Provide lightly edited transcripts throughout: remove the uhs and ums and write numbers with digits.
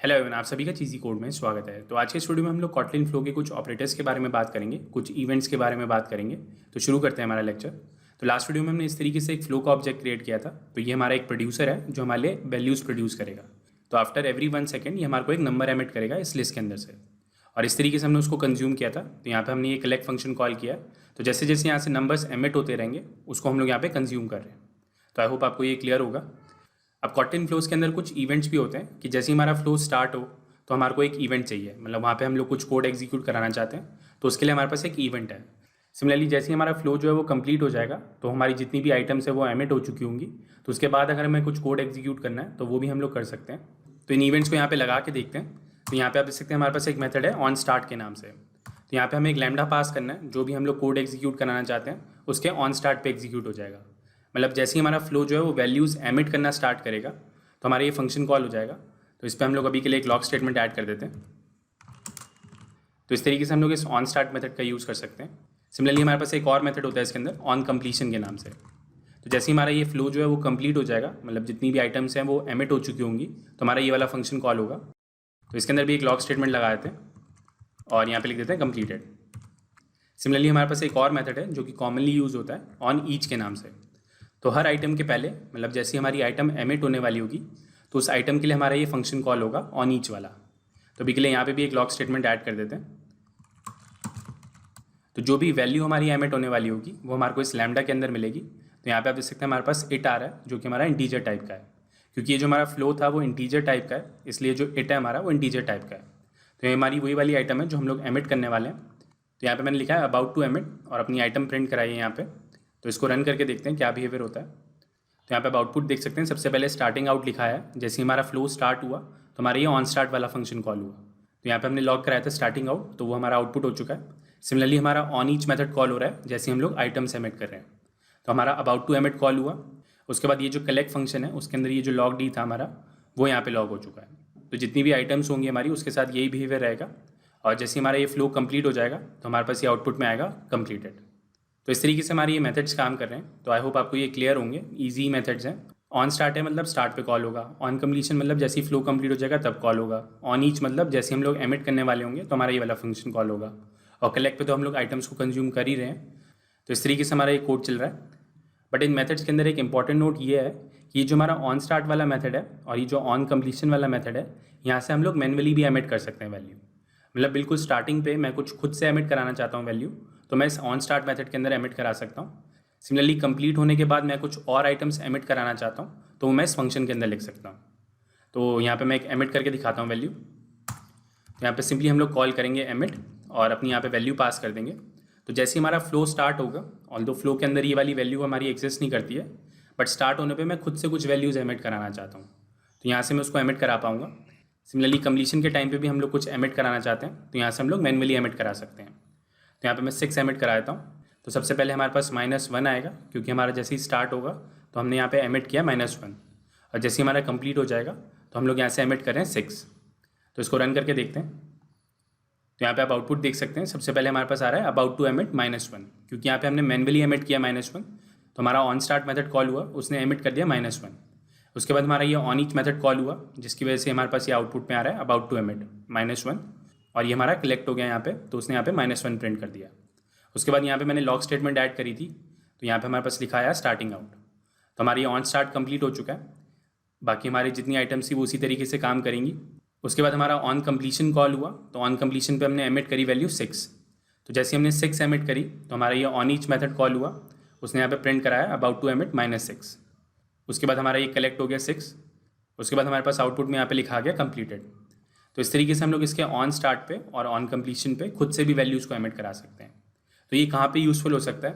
Hello everyone, आप सभी का चीज़ी कोड में स्वागत है। तो आज के इस वीडियो में हम लोग कॉटलिन फ्लो के कुछ ऑपरेटर्स के बारे में बात करेंगे, कुछ इवेंट्स के बारे में बात करेंगे। तो शुरू करते हैं हमारा लेक्चर। तो लास्ट वीडियो में हमने इस तरीके से एक फ्लो का ऑब्जेक्ट क्रिएट किया था। तो ये हमारा एक प्रोड्यूसर है जो हमारे लिए वैल्यूज़ प्रोड्यूस करेगा। तो आफ्टर एवरी 1 सेकेंड ये हमारे को एक नंबर एमिट करेगा इस लिस्ट के अंदर से, और इस तरीके से हमने उसको कंज्यूम किया था। तो यहाँ पर हमने ये कलेक्ट फंक्शन कॉल किया। तो जैसे जैसे यहाँ से नंबर्स एमिट होते रहेंगे उसको हम लोग यहाँ पे कंज्यूम कर रहे हैं। तो आई होप आपको ये क्लियर होगा। अब कॉटलिन फ्लोज के अंदर कुछ इवेंट्स भी होते हैं कि जैसे ही हमारा फ्लो स्टार्ट हो तो हमारे को एक इवेंट चाहिए, मतलब वहाँ पे हम लोग कुछ कोड एग्जीक्यूट कराना चाहते हैं, तो उसके लिए हमारे पास एक इवेंट है। सिमिलरली जैसे ही हमारा फ्लो जो है वो कंप्लीट हो जाएगा तो हमारी जितनी भी आइटम्स है वो एमिट हो चुकी होंगी। तो उसके बाद अगर हमें कुछ कोड एग्जीक्यूट करना है तो वो भी हम लोग कर सकते हैं। तो इन इवेंट्स को यहाँ पे लगा के देखते हैं। तो यहाँ पे आप देख सकते हैं हमारे पास एक मेथड है ऑन स्टार्ट के नाम से। तो यहाँ पे हमें एक लैम्डा पास करना है, जो भी हम लोग कोड एग्जीक्यूट कराना चाहते हैं उसके ऑन स्टार्ट पे एग्जीक्यूट हो जाएगा। मतलब जैसे ही हमारा फ्लो जो है वो वैल्यूज़ एमिट करना स्टार्ट करेगा तो हमारा ये फंक्शन कॉल हो जाएगा। तो इस पर हम लोग अभी के लिए एक लॉग स्टेटमेंट ऐड कर देते हैं। तो इस तरीके से हम लोग इस ऑन स्टार्ट मेथड का यूज़ कर सकते हैं। सिमिलरली हमारे पास एक और मेथड होता है इसके अंदर ऑन कंप्लीशन के नाम से। तो जैसे ही हमारा ये फ्लो जो है वो कंप्लीट हो जाएगा, मतलब जितनी भी आइटम्स हैं वो एमिट हो चुकी होंगी, तो हमारा ये वाला फंक्शन कॉल होगा। तो इसके अंदर भी एक लॉग स्टेटमेंट लगा देते हैं और यहाँ पे लिख देते हैं कंप्लीटेड। सिमिलरली हमारे पास एक और मेथड है जो कि कॉमनली यूज़ होता है ऑन ईच के नाम से। तो हर आइटम के पहले, मतलब जैसे हमारी आइटम एमिट होने वाली होगी तो उस आइटम के लिए हमारा ये फंक्शन कॉल होगा ऑन ईच वाला। तो अभी के लिए यहाँ पे भी एक लॉग स्टेटमेंट ऐड कर देते हैं। तो जो भी वैल्यू हमारी एमिट होने वाली होगी वो हमारे को इस लैम्डा के अंदर मिलेगी। तो यहाँ पे आप देख सकते हैं हमारे पास इट आ रहा है जो कि हमारा इंटीजर टाइप का है, क्योंकि ये जो हमारा फ्लो था वो इंटीजर टाइप का है, इसलिए जो इट है हमारा वो इंटीजर टाइप का है। तो ये हमारी वही वाली आइटम है जो हम लोग एमिट करने वाले हैं। तो यहाँ पे मैंने लिखा है अबाउट टू एमिट और अपनी आइटम प्रिंट कराई है यहाँ पे। तो इसको रन करके देखते हैं क्या बिहेवियर होता है। तो यहाँ पे आप आउटपुट देख सकते हैं, सबसे पहले स्टार्टिंग आउट लिखा है। जैसे ही हमारा फ्लो स्टार्ट हुआ तो हमारा ये ऑन स्टार्ट वाला फंक्शन कॉल हुआ। तो यहाँ पे हमने लॉग कराया था स्टार्टिंग आउट, तो वो हमारा आउटपुट हो चुका है। सिमिलरली हमारा ऑन ईच मेथड कॉल हो रहा है जैसे हम लोग आइटम्स एमिट कर रहे हैं। तो हमारा अबाउट टू एमिट कॉल हुआ। उसके बाद ये जो कलेक्ट फंक्शन है उसके अंदर ये जो लॉग डी था हमारा वो यहाँ पे लॉग हो चुका है। तो जितनी भी आइटम्स होंगी हमारी उसके साथ यही बिहेवियर रहेगा। और जैसे हमारा ये फ्लो कंप्लीट हो जाएगा तो हमारे पास ये आउटपुट में आएगा कंप्लीटेड। तो इस तरीके से हमारे ये मेथड्स काम कर रहे हैं। तो आई होप आपको ये क्लियर होंगे, ईजी मेथड्स हैं। ऑन स्टार्ट है मतलब स्टार्ट पे कॉल होगा, ऑन कंप्लीशन मतलब जैसे ही फ्लो कंप्लीट हो जाएगा तब कॉल होगा, ऑन ईच मतलब जैसे हम लोग एमिट करने वाले होंगे तो हमारा ये वाला फंक्शन कॉल होगा, और कलेक्ट पे तो हम लोग आइटम्स को कंज्यूम कर ही रहे हैं। तो इस तरीके से हमारा ये कोड चल रहा है। बट इन मेथड्स के अंदर एक इंपॉर्टेंट नोट ये है कि ये जो हमारा ऑन स्टार्ट वाला मेथड है और ये जो ऑन कंप्लीशन वाला मेथड है, यहाँ से हम लोग मैनुअली भी एमिट कर सकते हैं वैल्यू। मतलब बिल्कुल स्टार्टिंग पे मैं कुछ खुद से एमिट कराना चाहता हूँ वैल्यू, तो मैं इस ऑन स्टार्ट मेथड के अंदर एमिट करा सकता हूँ। सिमिलरली कंप्लीट होने के बाद मैं कुछ और आइटम्स एमिट कराना चाहता हूँ तो मैं इस फंक्शन के अंदर लिख सकता हूँ। तो यहाँ पे मैं एक एमिट करके दिखाता हूँ वैल्यू। तो यहाँ पे सिंपली हम लोग कॉल करेंगे एमिट और अपनी यहाँ पे वैल्यू पास कर देंगे। तो जैसे ही हमारा फ्लो स्टार्ट होगा, ऑल्दो फ्लो के अंदर ये वाली वैल्यू हमारी एग्जिस्ट नहीं करती है, बट स्टार्ट होने पे मैं खुद से कुछ वैल्यूज़ एमिट कराना चाहता हूँ, तो यहाँ से मैं उसको एमिट करा पाऊँगा। सिमिलरली कंप्लीशन के टाइम पे भी हम लोग कुछ एमिट कराना चाहते हैं तो यहाँ से हम लोग मैनुअली एमिट करा सकते हैं। तो यहाँ पे मैं 6 एमिट करा देता हूँ। तो सबसे पहले हमारे पास -1 आएगा, क्योंकि हमारा जैसे ही स्टार्ट होगा तो हमने यहाँ पे एमिट किया -1, और जैसे ही हमारा कंप्लीट हो जाएगा तो हम लोग यहाँ से एमिट कर रहे हैं 6। तो इसको रन करके देखते हैं। तो यहाँ पे आप आउटपुट देख सकते हैं, सबसे पहले हमारे पास आ रहा है अबाउट टू एमिट -1, क्योंकि यहाँ पे हमने मैनुअली एमिट किया -1। तो हमारा ऑन स्टार्ट मेथड कॉल हुआ, उसने एमिट कर दिया -1। उसके बाद हमारा ये ऑन ईच मेथड कॉल हुआ, जिसकी वजह से हमारे पास ये आउटपुट में आ रहा है अबाउट टू एमिट -1, और ये हमारा कलेक्ट हो गया यहाँ पे, तो उसने यहाँ पे -1 प्रिंट कर दिया। उसके बाद यहाँ पे मैंने लॉग स्टेटमेंट ऐड करी थी, तो यहाँ पे हमारे पास लिखा है स्टार्टिंग आउट। तो हमारी ऑन स्टार्ट कंप्लीट हो चुका है, बाकी हमारी जितनी आइटम्स थी वो उसी तरीके से काम करेंगी। उसके बाद हमारा ऑन कंप्लीशन कॉल हुआ, तो ऑन कंप्लीशन पे हमने एमिट करी वैल्यू 6। तो जैसे हमने 6 एमिट करी तो हमारा ये ऑन ईच मेथड कॉल हुआ, उसने यहाँ पे प्रिंट कराया अबाउट टू एमिट -6। उसके बाद हमारा ये कलेक्ट हो गया 6। उसके बाद हमारे पास आउटपुट में यहाँ पे लिखा गया कंप्लीटेड। तो इस तरीके से हम लोग इसके ऑन स्टार्ट पे और ऑन कंप्लीशन पे खुद से भी वैल्यूज़ को एमिट करा सकते हैं। तो ये कहाँ पे यूज़फुल हो सकता है,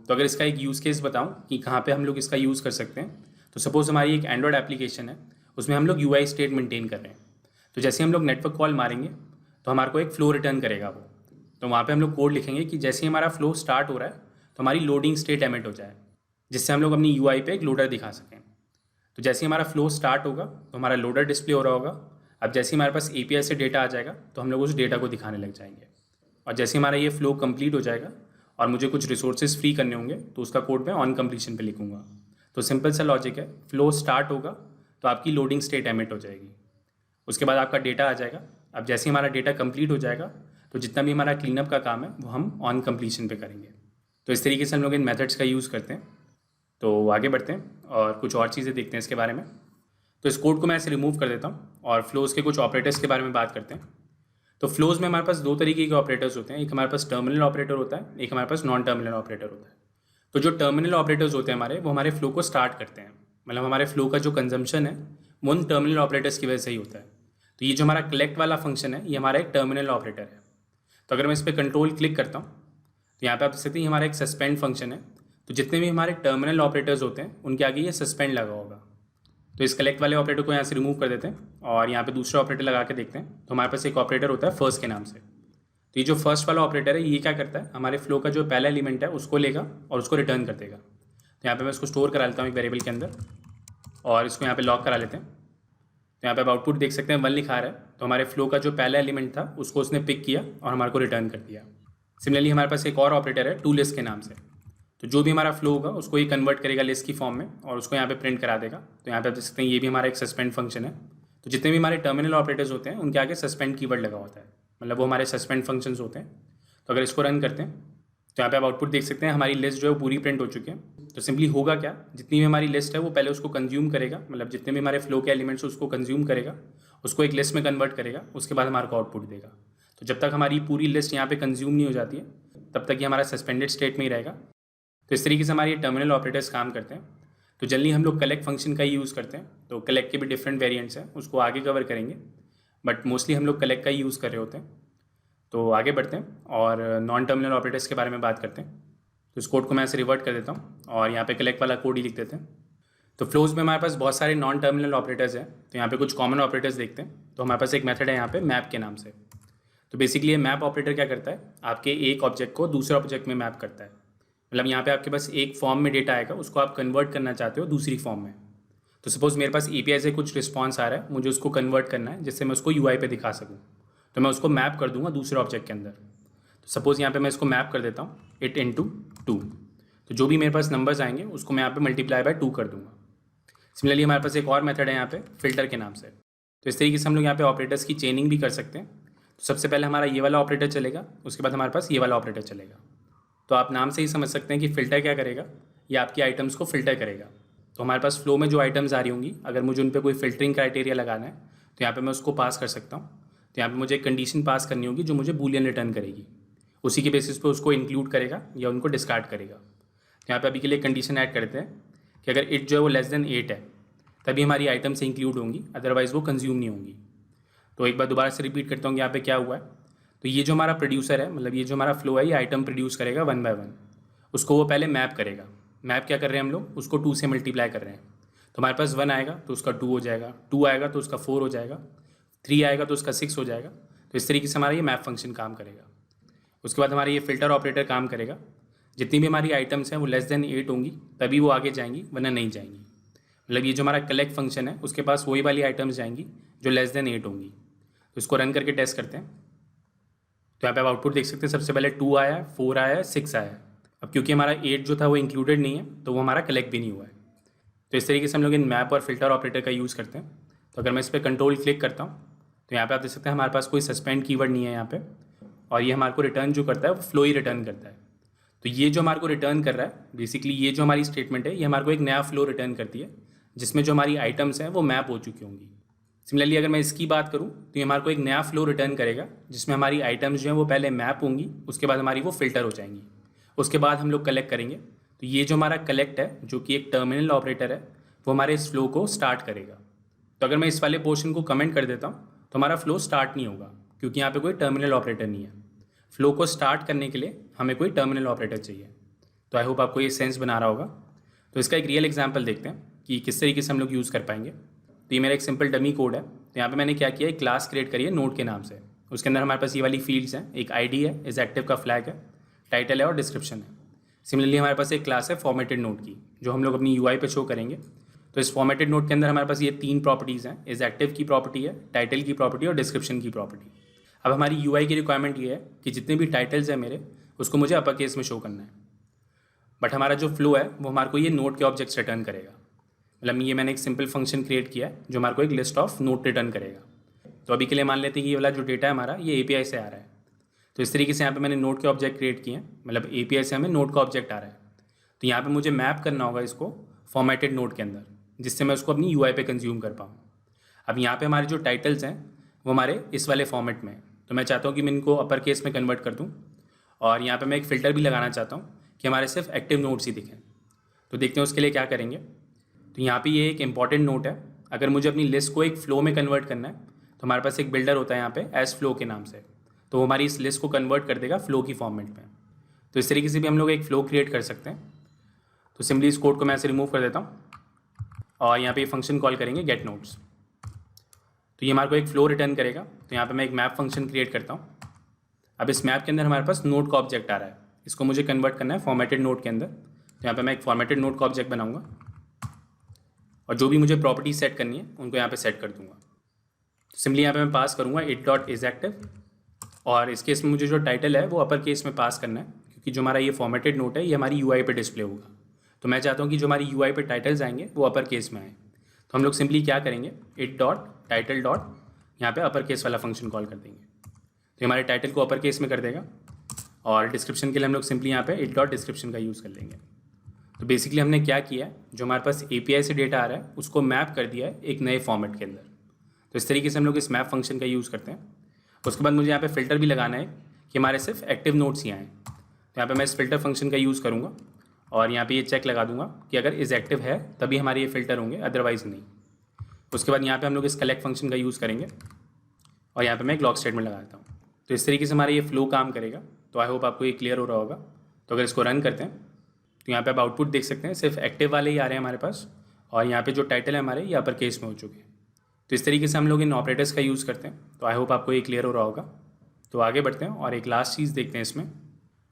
तो अगर इसका एक यूज़ केस बताऊँ कि कहाँ पे हम लोग इसका यूज़ कर सकते हैं, तो सपोज़ हमारी एक एंड्रॉयड एप्लीकेशन है, उसमें हम लोग UI स्टेट मेंटेन कर रहे हैं। तो जैसे हम लोग नेटवर्क कॉल मारेंगे तो हमारे को एक फ्लो रिटर्न करेगा वो। तो वहाँ पे हम लोग कोड लिखेंगे कि जैसे ही हमारा फ्लो स्टार्ट हो रहा है तो हमारी लोडिंग स्टेट एमिट हो जाए, जिससे हम लोग अपनी UI पे एक लोडर दिखा सकें। तो जैसे ही हमारा फ्लो स्टार्ट होगा तो हमारा लोडर डिस्प्ले हो रहा होगा। अब जैसे ही हमारे पास API से डेटा आ जाएगा तो हम लोग उस डेटा को दिखाने लग जाएंगे। और जैसे हमारा ये फ्लो कंप्लीट हो जाएगा और मुझे कुछ रिसोर्सेज फ्री करने होंगे तो उसका कोड मैं ऑन कंप्लीशन पे लिखूंगा। तो सिंपल सा लॉजिक है, फ्लो स्टार्ट होगा तो आपकी लोडिंग स्टेट एमिट हो जाएगी, उसके बाद आपका डेटा आ जाएगा। अब जैसे ही हमारा डेटा कंप्लीट हो जाएगा तो जितना भी हमारा क्लीनअप का काम है वो हम ऑन कंप्लीशन पे करेंगे। तो इस तरीके से हम लोग इन मेथड्स का यूज़ करते हैं। तो आगे बढ़ते हैं और कुछ और चीज़ें देखते हैं इसके बारे में। तो इस कोड को मैं ऐसे रिमूव कर देता हूँ और फ्लोज़ के कुछ ऑपरेटर्स के बारे में बात करते हैं। तो फ्लोज़ में हमारे पास दो तरीके के ऑपरेटर्स होते हैं, एक हमारे पास टर्मिनल ऑपरेटर होता है, एक हमारे पास नॉन टर्मिनल ऑपरेटर होता है। तो जो टर्मिनल ऑपरेटर्स होते हैं हमारे, वो हमारे फ्लो को स्टार्ट करते हैं, मतलब हमारे फ्लो का जो कंजम्पशन है वो उन टर्मिनल ऑपरेटर्स की वजह से ही होता है। तो ये जो हमारा कलेक्ट वाला फंक्शन है ये हमारा एक टर्मिनल ऑपरेटर है। तो अगर मैं इस पर कंट्रोल क्लिक करता हूँ तो यहाँ पे आप देख सकते हैं हमारा एक सस्पेंड फंक्शन है। तो जितने भी हमारे टर्मिनल ऑपरेटर्स होते हैं उनके आगे ये सस्पेंड लगा होगा। तो इस कलेक्ट वाले ऑपरेटर को यहाँ से रिमूव कर देते हैं और यहाँ पे दूसरा ऑपरेटर लगा के देखते हैं। तो हमारे पास एक ऑपरेटर होता है फर्स्ट के नाम से। तो ये जो फर्स्ट वाला ऑपरेटर है ये क्या करता है, हमारे फ्लो का जो पहला एलिमेंट है उसको लेगा और उसको रिटर्न कर देगा। तो यहाँ पे मैं उसको स्टोर करा लेता हूँ एक वेरिएबल के अंदर और इसको यहाँ पे लॉक करा लेते हैं। तो यहाँ पे आप आउटपुट देख सकते हैं 1 लिखा आ रहा है। तो हमारे फ्लो का जो पहला एलिमेंट था उसको उसने पिक किया और हमारे को रिटर्न कर दिया। सिमिलरली हमारे पास एक और ऑपरेटर है टू लिस्ट के नाम से। तो जो भी हमारा फ्लो होगा उसको ये कन्वर्ट करेगा लिस्ट की फॉर्म में और उसको यहाँ पे प्रिंट करा देगा। तो यहाँ पे आप देख सकते हैं ये भी हमारा एक सस्पेंड फंक्शन है। तो जितने भी हमारे टर्मिनल ऑपरेटर्स होते हैं उनके आगे सस्पेंड कीवर्ड लगा होता है, मतलब वो हमारे सस्पेंड फंक्शंस होते हैं। तो अगर इसको रन करते हैं तो यहाँ पे आप आउटपुट देख सकते हैं हमारी लिस्ट जो है पूरी प्रिंट हो चुकी है। तो सिंपली होगा क्या, जितनी भी हमारी लिस्ट है वो पहले उसको कंज्यूम करेगा, मतलब जितने भी हमारे फ्लो के एलिमेंट्स उसको कंज्यूम करेगा, उसको एक लिस्ट में कन्वर्ट करेगा, उसके बाद हमारे को आउटपुट देगा। तो जब तक हमारी पूरी लिस्ट यहाँ पे कंज्यूम नहीं हो जाती है तब तक ये हमारा सस्पेंडेड स्टेट में ही रहेगा। तो इस तरीके से हमारे टर्मिनल ऑपरेटर्स काम करते हैं। तो जनरली हम लोग कलेक्ट फंक्शन का ही यूज़ करते हैं। तो कलेक्ट के भी डिफरेंट वेरिएंट्स हैं, उसको आगे कवर करेंगे, बट मोस्टली हम लोग कलेक्ट का ही यूज़ कर रहे होते हैं। तो आगे बढ़ते हैं और नॉन टर्मिनल ऑपरेटर्स के बारे में बात करते हैं। तो इस कोड को मैं ऐसे रिवर्ट कर देता हूँ और यहाँ पे कलेक्ट वाला कोड ही लिख देते हैं। तो फ्लोज में हमारे पास बहुत सारे नॉन टर्मिनल ऑपरेटर्स हैं। तो यहाँ पे कुछ कॉमन ऑपरेटर्स देखते हैं। तो हमारे पास एक मेथड है यहाँ पे मैप के नाम से। तो बेसिकली ये मैप ऑपरेटर क्या करता है, आपके एक ऑब्जेक्ट को दूसरे ऑब्जेक्ट में मैप करता है। मतलब यहाँ पे आपके पास एक फॉर्म में डेटा आएगा, उसको आप कन्वर्ट करना चाहते हो दूसरी फॉर्म में। तो सपोज़ मेरे पास API से कुछ रिस्पॉन्स आ रहा है, मुझे उसको कन्वर्ट करना है जिससे मैं उसको UI पे दिखा सकूँ। तो मैं उसको मैप कर दूंगा दूसरे ऑब्जेक्ट के अंदर। तो सपोज़ यहाँ पे मैं इसको मैप कर देता हूँ इट इंटू 2। तो जो भी मेरे पास नंबर्स आएंगे उसको मैं यहाँ पे मल्टीप्लाई बाय 2 कर दूंगा। सिमिलरली हमारे पास एक और मेथड है यहाँ पे फिल्टर के नाम से। तो इस तरीके से हम लोग यहाँ पे ऑपरेटर्स की चेनिंग भी कर सकते हैं। तो सबसे पहले हमारा ये वाला ऑपरेटर चलेगा, उसके बाद हमारे पास ये वाला ऑपरेटर चलेगा। तो आप नाम से ही समझ सकते हैं कि फ़िल्टर क्या करेगा, ये आपकी आइटम्स को फ़िल्टर करेगा। तो हमारे पास फ्लो में जो आइटम्स आ रही होंगी, अगर मुझे उन पर कोई फ़िल्टरिंग क्राइटेरिया लगाना है तो यहाँ पे मैं उसको पास कर सकता हूँ। तो यहाँ पे मुझे एक कंडीशन पास करनी होगी जो मुझे बूलियन रिटर्न करेगी, उसी के बेसिस पे उसको इंक्लूड करेगा या उनको डिस्कार्ड करेगा। तो यहाँ पे अभी के लिए कंडीशन ऐड करते हैं कि अगर इट जो है वो लेस देन 8 है तभी हमारी आइटम से इंक्लूड होंगी, अदरवाइज़ वो कंज्यूम नहीं होंगी। तो एक बार दोबारा से रिपीट करता हूँ कि यहाँ पे क्या हुआ है। तो ये जो हमारा प्रोड्यूसर है, मतलब ये जो हमारा फ्लो है, ये आइटम प्रोड्यूस करेगा 1 बाय 1। उसको वो पहले मैप करेगा। मैप क्या कर रहे हैं हम लोग, उसको 2 से मल्टीप्लाई कर रहे हैं। तो हमारे पास 1 आएगा तो उसका 2 हो जाएगा, 2 आएगा तो उसका 4 हो जाएगा, 3 आएगा तो उसका 6 हो जाएगा। तो इस तरीके से हमारा ये मैप फंक्शन काम करेगा। उसके बाद हमारा ये फ़िल्टर ऑपरेटर काम करेगा। जितनी भी हमारी आइटम्स हैं वो लेस देन 8 होंगी तभी वो आगे जाएंगी, वरना नहीं जाएंगी। मतलब ये जो हमारा कलेक्ट फंक्शन है उसके पास वही वाली आइटम्स जाएंगी जो लेस देन 8 होंगी। तो इसको रन करके टेस्ट करते हैं। तो यहाँ पे आप आउटपुट देख सकते हैं, सबसे पहले 2 आया है, 4 आया है, 6 आया है। अब क्योंकि हमारा 8 जो था वो इंक्लूडेड नहीं है तो वो हमारा कलेक्ट भी नहीं हुआ है। तो इस तरीके से हम लोग इन मैप और फिल्टर ऑपरेटर का यूज़ करते हैं। तो अगर मैं इस पर कंट्रोल क्लिक करता हूँ तो यहाँ पे आप देख सकते हैं हमारे पास कोई सस्पेंड कीवर्ड नहीं है यहाँ पे, और ये हमारे को रिटर्न जो करता है वो फ्लो ही रिटर्न करता है। तो ये जो हमारे को रिटर्न कर रहा है, बेसिकली ये जो हमारी स्टेटमेंट है ये हमारे को एक नया फ्लो रिटर्न करती है जिसमें जो हमारी आइटम्स हैं वो मैप हो चुकी होंगी। सिमिलरली अगर मैं इसकी बात करूँ तो ये हमारे को एक नया फ्लो रिटर्न करेगा जिसमें हमारी आइटम्स जो हैं वो पहले मैप होंगी, उसके बाद हमारी वो फिल्टर हो जाएंगी, उसके बाद हम लोग कलेक्ट करेंगे। तो ये जो हमारा कलेक्ट है जो कि एक टर्मिनल ऑपरेटर है वो हमारे इस फ्लो को स्टार्ट करेगा। तो अगर मैं इस वाले पोर्शन को कमेंट कर देता हूँ तो हमारा फ्लो स्टार्ट नहीं होगा क्योंकि यहाँ पे कोई टर्मिनल ऑपरेटर नहीं है। फ्लो को स्टार्ट करने के लिए हमें कोई टर्मिनल ऑपरेटर चाहिए। तो आई होप आपको ये सेंस बना रहा होगा। तो इसका एक रियल एग्जांपल देखते हैं कि किस तरीके से हम लोग यूज़ कर पाएंगे। तो ये मेरा एक सिंपल डमी कोड है। तो यहाँ पे मैंने क्या किया, एक क्लास क्रिएट करी है नोड के नाम से। उसके अंदर हमारे पास ये वाली फील्ड्स हैं, एक ID है, इज एक्टिव का फ्लैग है, टाइटल है और डिस्क्रिप्शन है। सिमिलरली हमारे पास एक क्लास है फॉर्मेटेड नोड की जो हम लोग अपनी UI पे शो करेंगे। तो इस फॉर्मेटेड नोड के अंदर हमारे पास ये 3 प्रॉपर्टीज़ हैं, इज एक्टिव की प्रॉपर्टी है, टाइटल की प्रॉपर्टी और डिस्क्रिप्शन की प्रॉपर्टी। अब हमारी UI की रिक्वायरमेंट ये है कि जितने भी टाइटल्स हैं मेरे उसको मुझे अपर केस में शो करना है, बट हमारा जो फ्लो है वो हमारे को ये नोड के ऑब्जेक्ट्स रिटर्न करेगा। मतलब ये मैंने एक सिंपल फंक्शन क्रिएट किया है जो हमारे को एक लिस्ट ऑफ नोट रिटर्न करेगा। तो अभी के लिए मान लेते हैं कि ये वाला जो डेटा है हमारा ये API से आ रहा है। तो इस तरीके से यहाँ पे मैंने नोड के ऑब्जेक्ट क्रिएट किए हैं, मतलब API से हमें नोड का ऑब्जेक्ट आ रहा है। तो यहाँ पे मुझे मैप करना होगा इसको फॉर्मेटेड नोड के अंदर, जिससे मैं उसको अपनी UI पे कंज्यूम कर पाऊँ। अब यहाँ पे हमारे जो टाइटल्स हैं वो हमारे इस वाले फॉर्मेट में हैं, तो मैं चाहता हूँ कि मैं इनको अपर केस में कन्वर्ट कर दूँ, और यहाँ पे मैं एक फ़िल्टर भी लगाना चाहता हूँ कि हमारे सिर्फ एक्टिव नोट्स ही दिखें। तो देखते हैं उसके लिए क्या करेंगे। तो यहाँ पे ये एक इंपॉर्टेंट नोट है, अगर मुझे अपनी लिस्ट को एक फ़्लो में कन्वर्ट करना है तो हमारे पास एक बिल्डर होता है यहाँ पे एज फ्लो के नाम से, तो वो हमारी इस लिस्ट को कन्वर्ट कर देगा फ्लो की फॉर्मेट में। तो इस तरीके से भी हम लोग एक फ़्लो क्रिएट कर सकते हैं। तो सिंपली इस कोड को मैं ऐसे रिमूव कर देता हूँ और यहाँ पे फंक्शन कॉल करेंगे गेट नोट्स। तो ये हमारे को एक फ़्लो रिटर्न करेगा। तो यहाँ पे मैं एक मैप फंक्शन क्रिएट करता हूँ। अब इस मैप के अंदर हमारे पास नोड का ऑब्जेक्ट आ रहा है, इसको मुझे कन्वर्ट करना है फॉर्मेटेड नोड के अंदर। तो यहाँ पे मैं एक फॉर्मेटेड नोड का ऑब्जेक्ट बनाऊंगा और जो भी मुझे प्रॉपर्टी सेट करनी है उनको यहाँ पे सेट कर दूंगा। तो सिंपली यहाँ पे मैं पास करूँगा it.isActive, और इस केस में मुझे जो टाइटल है वो अपर केस में पास करना है, क्योंकि जो हमारा ये फॉर्मेटेड नोट है ये हमारी UI पे डिस्प्ले होगा। तो मैं चाहता हूँ कि जो हमारी UI पे टाइटल्स आएंगे वो अपर केस में आए। तो हम लोग सिंपली क्या करेंगे, it.title. यहाँ पे अपर केस वाला फंक्शन कॉल कर देंगे, तो हमारे टाइटल को अपर केस में कर देगा। और डिस्क्रिप्शन के लिए हम लोग सिंपली यहाँ पे it.description का यूज़ कर लेंगे। तो बेसिकली हमने क्या किया है, जो हमारे पास API से डेटा आ रहा है उसको मैप कर दिया है एक नए फॉर्मेट के अंदर। तो इस तरीके से हम लोग इस मैप फंक्शन का यूज़ करते हैं। उसके बाद मुझे यहाँ पे फ़िल्टर भी लगाना है कि हमारे सिर्फ एक्टिव नोट्स ही आएँ। तो यहाँ पे मैं इस फ़िल्टर फंक्शन का यूज़ करूँगा और यहाँ पे ये चेक लगा दूंगा कि अगर इस एक्टिव है तभी हमारे ये फ़िल्टर होंगे, अदरवाइज़ नहीं। उसके बाद यहाँ पे हम लोग इस कलेक्ट फंक्शन का यूज़ करेंगे और यहाँ पे मैं एक लॉग स्टेटमेंट लगा देता हूँ। तो इस तरीके से हमारा ये फ्लो काम करेगा। तो आई होप आपको ये क्लियर हो रहा होगा। तो अगर इसको रन करते हैं तो यहाँ पे आप आउटपुट देख सकते हैं, सिर्फ एक्टिव वाले ही आ रहे हैं हमारे पास, और यहाँ पे जो टाइटल है हमारे ये अपर केस में हो चुके हैं। तो इस तरीके से हम लोग इन ऑपरेटर्स का यूज़ करते हैं। तो आई होप आपको ये क्लियर हो रहा होगा। तो आगे बढ़ते हैं और एक लास्ट चीज़ देखते हैं इसमें।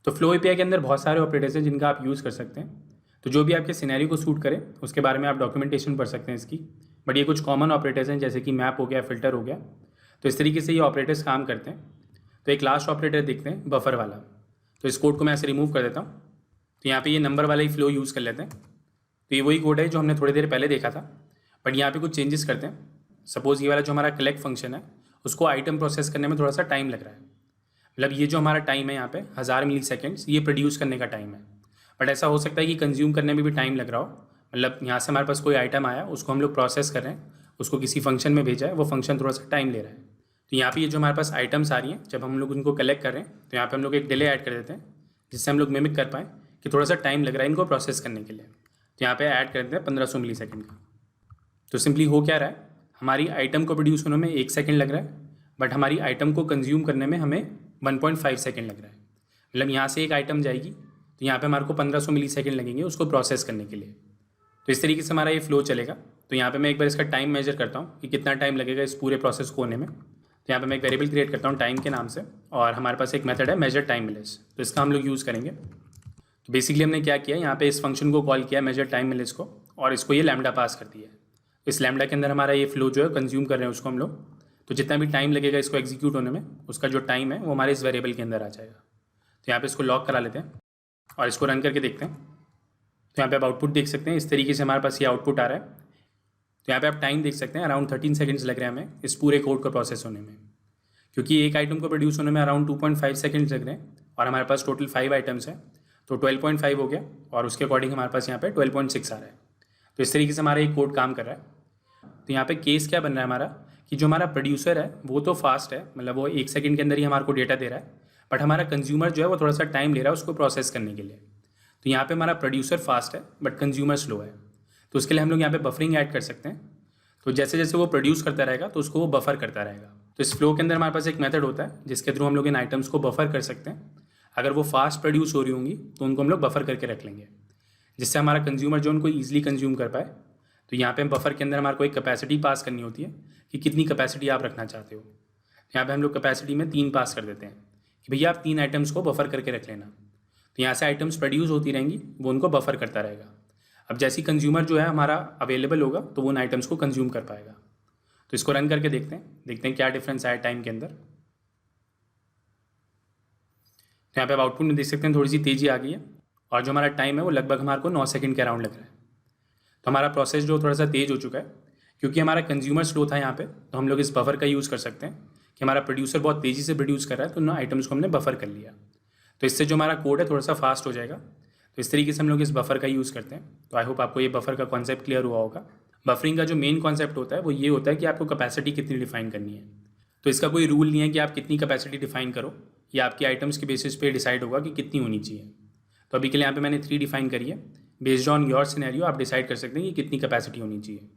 तो फ्लो API के अंदर बहुत सारे ऑपरेटर्स हैं जिनका आप यूज़ कर सकते हैं। तो जो भी आपके सिनेरियो को सूट करे उसके बारे में आप डॉक्यूमेंटेशन पढ़ सकते हैं इसकी, बट ये कुछ कॉमन ऑपरेटर्स हैं जैसे कि मैप हो गया, फ़िल्टर हो गया। तो इस तरीके से ये ऑपरेटर्स काम करते हैं। तो एक लास्ट ऑपरेटर देखते हैं, बफर वाला। तो इस कोड को मैं ऐसे रिमूव कर देता हूँ। तो यहाँ पे ये नंबर वाला ही फ्लो यूज़ कर लेते हैं। तो ये वही कोड है जो हमने थोड़ी देर पहले देखा था, बट यहाँ पे कुछ चेंजेस करते हैं। सपोज़ ये वाला जो हमारा कलेक्ट फंक्शन है उसको आइटम प्रोसेस करने में थोड़ा सा टाइम लग रहा है। मतलब ये जो हमारा टाइम है यहाँ पे 1000 मिलीसेकेंड्स, ये प्रोड्यूस करने का टाइम है। बट ऐसा हो सकता है कि कंज्यूम करने में भी टाइम लग रहा हो। मतलब यहाँ से हमारे पास कोई आइटम आया, उसको हम लोग प्रोसेस कर रहे हैं, उसको किसी फंक्शन में भेजा है, वो फंक्शन थोड़ा सा टाइम ले रहा है। तो यहाँ पे ये जो हमारे पास आइटम्स आ रही हैं, जब हम लोग उनको कलेक्ट कर रहे हैं तो यहाँ पे हम लोग एक डिले ऐड कर देते हैं, जिससे हम लोग मिमिक कर पाएँ कि थोड़ा सा टाइम लग रहा है इनको प्रोसेस करने के लिए। तो यहाँ पे ऐड कर देते हैं 1500 मिलीसेकेंड का। तो सिंपली हो क्या रहा है, हमारी आइटम को प्रोड्यूस होने में 1 सेकेंड लग रहा है, बट हमारी आइटम को कंज्यूम करने में हमें 1.5 सेकेंड लग रहा है। मतलब यहाँ से एक आइटम जाएगी तो यहाँ पे हमारे को 1500 मिलीसेकेंड लगेंगे उसको प्रोसेस करने के लिए। तो इस तरीके से हमारा ये फ्लो चलेगा। तो यहाँ पे मैं एक बार इसका टाइम मेजर करता हूँ कि कितना टाइम लगेगा इस पूरे प्रोसेस को होने में। तो यहाँ पे मैं एक वेरिएबल क्रिएट करता हूँ टाइम के नाम से, और हमारे पास एक मेथड है मेजर टाइम मिलेज, तो इसका हम लोग यूज़ करेंगे। तो बेसिकली हमने क्या किया, यहाँ पे इस फंक्शन को कॉल किया मेजर टाइम मिलेज को, और इसको ये लैम्डा पास कर दिया है। इस लैम्डा के अंदर हमारा ये फ्लो जो है कंज्यूम कर रहे हैं उसको हम लोग। तो जितना भी टाइम लगेगा इसको एग्जीक्यूट होने में, उसका जो टाइम है वो हमारे इस वेरिएबल के अंदर आ जाएगा। तो यहाँ पे इसको लॉक करा लेते हैं और इसको रन करके देखते हैं। तो यहाँ पे आप आउटपुट देख सकते हैं, इस तरीके से हमारे पास ये आउटपुट आ रहा है। तो यहाँ पे आप टाइम देख सकते हैं, अराउंड 13 सेकंड्स लग रहे हैं हमें इस पूरे कोड को प्रोसेस होने में, क्योंकि एक आइटम को प्रोड्यूस होने में अराउंड 2.5 सेकंड्स लग रहे हैं, और हमारे पास टोटल 5 आइटम्स हैं। तो 12.5 हो गया, और उसके अकॉर्डिंग हमारे पास यहाँ पे 12.6 आ रहा है। तो इस तरीके से हमारा एक कोड काम कर रहा है। तो यहाँ पे केस क्या बन रहा है हमारा, कि जो हमारा प्रोड्यूसर है वो तो फास्ट है, मतलब वो 1 सेकंड के अंदर ही हमारे को डेटा दे रहा है, बट हमारा कंज्यूमर जो है वो थोड़ा सा टाइम ले रहा है उसको प्रोसेस करने के लिए। तो यहाँ पे हमारा प्रोड्यूसर फास्ट है बट कंज्यूमर स्लो है। तो उसके लिए हम लोग यहाँ पे बफरिंग ऐड कर सकते हैं। तो जैसे जैसे वो प्रोड्यूस करता रहेगा तो उसको वो बफर करता रहेगा। तो इस फ्लो के अंदर हमारे पास एक मेथड होता है जिसके थ्रू हम लोग इन आइटम्स को बफर कर सकते हैं। अगर वो फास्ट प्रोड्यूस हो रही होंगी तो उनको हम लोग बफर करके रख लेंगे, जिससे हमारा कंज्यूमर जो उनको ईजिली कंज्यूम कर पाए। तो यहाँ पे हम बफर के अंदर हमारे को एक कैपेसिटी पास करनी होती है कि कितनी कैपेसिटी आप रखना चाहते हो। यहाँ पे हम लोग कैपेसिटी में 3 पास कर देते हैं कि भैया आप 3 आइटम्स को बफर करके रख लेना। तो यहाँ से आइटम्स प्रोड्यूस होती रहेंगी, वो उनको बफर करता रहेगा। अब जैसी कंज्यूमर जो है हमारा अवेलेबल होगा तो वो उन आइटम्स को कंज्यूम कर पाएगा। तो इसको रन करके देखते हैं क्या डिफरेंस आया टाइम के अंदर। तो यहाँ पे आप आउटपुट में देख सकते हैं थोड़ी सी तेज़ी आ गई है, और जो हमारा टाइम है वो लगभग हमारे को 9 सेकंड के अराउंड लग रहा है। तो हमारा प्रोसेस जो थोड़ा सा तेज़ हो चुका है, क्योंकि हमारा कंज्यूमर स्लो था यहाँ पे, तो हम लोग इस बफर का यूज़ कर सकते हैं कि हमारा प्रोड्यूसर बहुत तेज़ी से प्रोड्यूस कर रहा है, तो उन आइटम्स को हमने बफर कर लिया, तो इससे जो हमारा कोड है थोड़ा सा फास्ट हो जाएगा। तो इस तरीके से हम लोग इस बफर का यूज़ करते हैं। तो आई होप आपको ये बफर का कॉन्सेप्ट क्लियर हुआ होगा। बफरिंग का जो मेन कॉन्सेप्ट होता है वो ये होता है कि आपको कैपेसिटी कितनी डिफाइन करनी है। तो इसका कोई रूल नहीं है कि आप कितनी कैपेसिटी डिफाइन करो, ये आपके आइटम्स के बेसिस पे डिसाइड होगा कि कितनी होनी चाहिए। तो अभी के लिए यहाँ पे मैंने 3 डिफाइन करी है। बेस्ड ऑन योर सिनेरियो आप डिसाइड कर सकते हैं कि कितनी कैपेसिटी होनी चाहिए।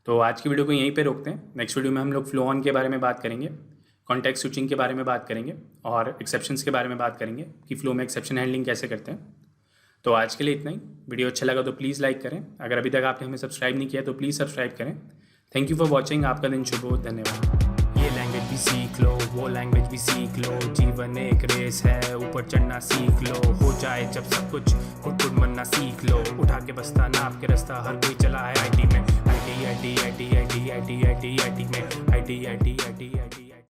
तो आज की वीडियो को यहीं पे रोकते हैं। नेक्स्ट वीडियो में हम लोग फ्लो ऑन के बारे में बात करेंगे, कॉन्टेक्स्ट स्विचिंग के बारे में बात करेंगे और एक्सेप्शंस के बारे में बात करेंगे कि फ्लो में एक्सेप्शन हैंडलिंग कैसे करते हैं। तो आज के लिए इतना ही। वीडियो अच्छा लगा तो प्लीज़ लाइक करें। अगर अभी तक आपने हमें सब्सक्राइब नहीं किया तो प्लीज़ सब्सक्राइब करें। Thank you for watching. आपका दिन शुभ हो। धन्यवाद। ये लैंग्वेज भी सीख लो, वो लैंग्वेज भी सीख लो, जीवन एक रेस है, ऊपर चढ़ना सीख लो, हो जाए जब सब कुछ खुद बनना सीख लो, उठा के बस्ता नाप के रास्ता हर कोई चला है आईटी में, आईटी में, आईटी